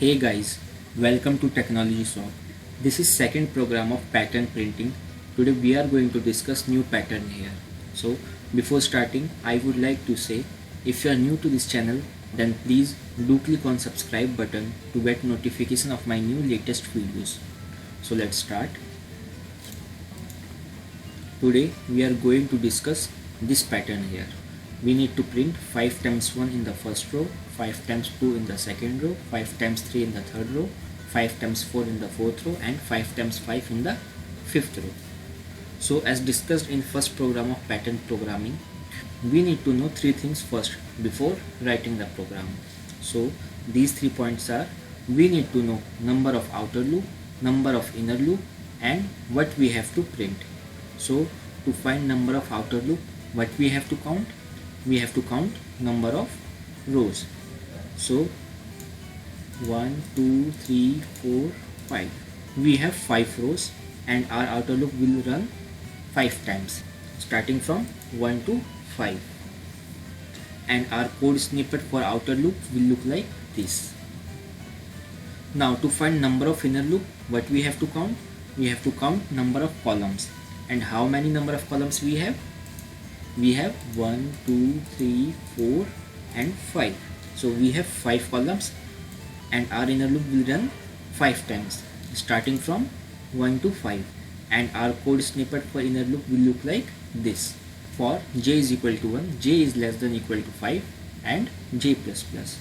Hey guys, welcome to Technology Shop. This is second program of pattern printing. Today we are going to discuss new pattern here. So before starting, I would like to say if you are new to this channel, then please do click on subscribe button to get notification of my new latest videos. So let's start. Today we are going to discuss this pattern here. We need to print 5 times 1 in the first row, 5 times 2 in the second row, 5 times 3 in the third row, 5 times 4 in the fourth row, and 5 times 5 in the fifth row. So as discussed in first program of pattern programming, we need to know three things first before writing the program. So these 3 points are: we need to know number of outer loop, number of inner loop, and what we have to print. So to find number of outer loop, what we have to count? We have to count number of rows. So 1, 2, 3, 4, 5. We have 5 rows and our outer loop will run 5 times starting from 1 to 5. And our code snippet for outer loop will look like this. Now to find number of inner loop, what we have to count? We have to count number of columns. And how many number of columns we have? We have 1, 2, 3, 4 and 5. So we have 5 columns and our inner loop will run 5 times starting from 1 to 5. And our code snippet for inner loop will look like this. For j is equal to 1, j is less than equal to 5 and j plus plus.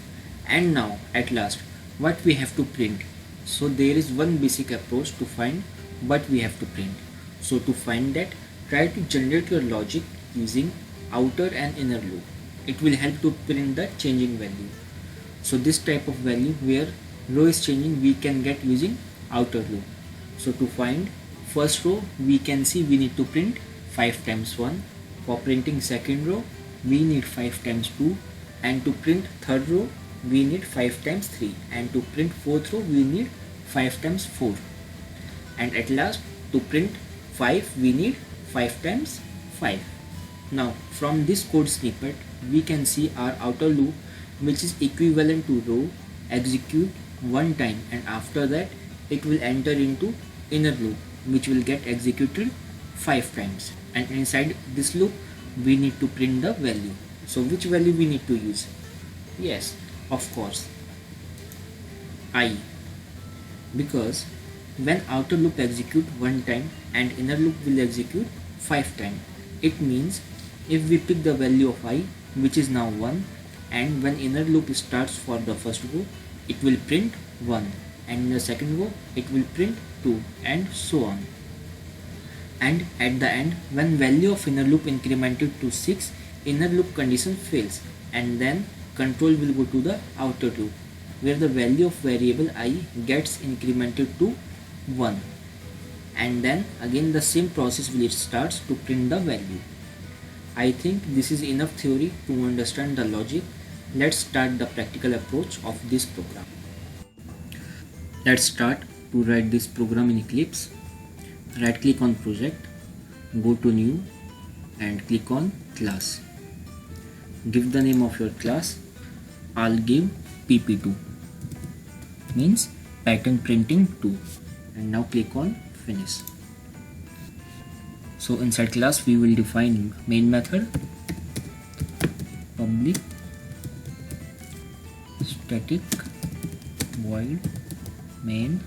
And now at last what we have to print. So there is one basic approach to find what we have to print. So to find that, try to generate your logic using outer and inner loop. It will help to print the changing value. So this type of value where row is changing, we can get using outer loop. So to find first row, we can see we need to print 5 times 1. For printing second row, we need 5 times 2. And to print third row, we need 5 times 3. And to print fourth row, we need 5 times 4. And at last, to print 5, we need 5 times 5. Now from this code snippet, we can see our outer loop, which is equivalent to row, execute one time, and after that it will enter into inner loop, which will get executed 5 times. And inside this loop, we need to print the value. So which value we need to use? Yes, of course, I. Because when outer loop execute one time and inner loop will execute 5 times, it means if we pick the value of I, which is now 1, and when inner loop starts for the first row, it will print 1, and in the second row it will print 2, and so on. And at the end, when value of inner loop incremented to 6, inner loop condition fails, and then control will go to the outer loop, where the value of variable I gets incremented to 1. And then again the same process will start to print the value. I think this is enough theory to understand the logic. Let's start the practical approach of this program. Let's start to write this program in Eclipse. Right click on project, go to new and click on class. Give the name of your class. I'll give pp2, means pattern printing 2, and now click on finish. So inside class we will define main method, public static void main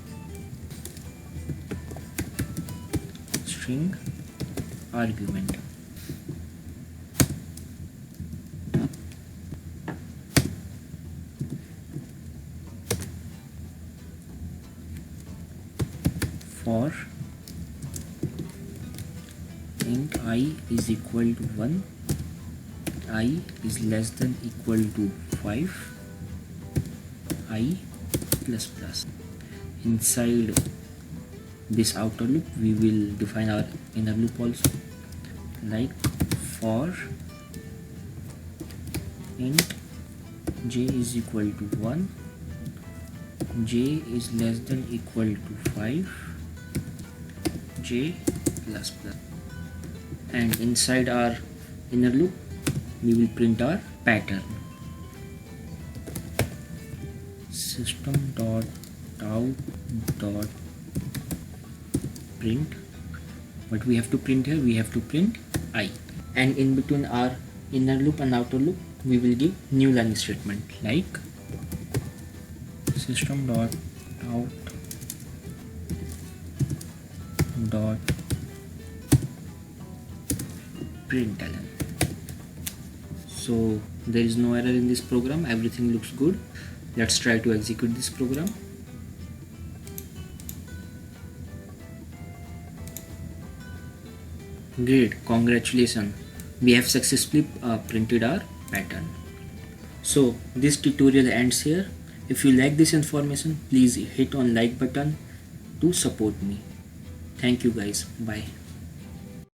string argument. For int I is equal to 1, I is less than equal to 5, I plus plus. Inside this outer loop, we will define our inner loop also, like for int j is equal to 1, j is less than equal to 5, j plus plus. And inside our inner loop we will print our pattern. system.out.print. What we have to print here? We have to print I. And in between our inner loop and outer loop, we will give new line statement like system.out.println. So there is no error in this program, everything looks good. Let's try to execute this program. Great, congratulations, we have successfully printed our pattern. So this tutorial ends here. If you like this information, please hit on like button to support me. Thank you guys, bye.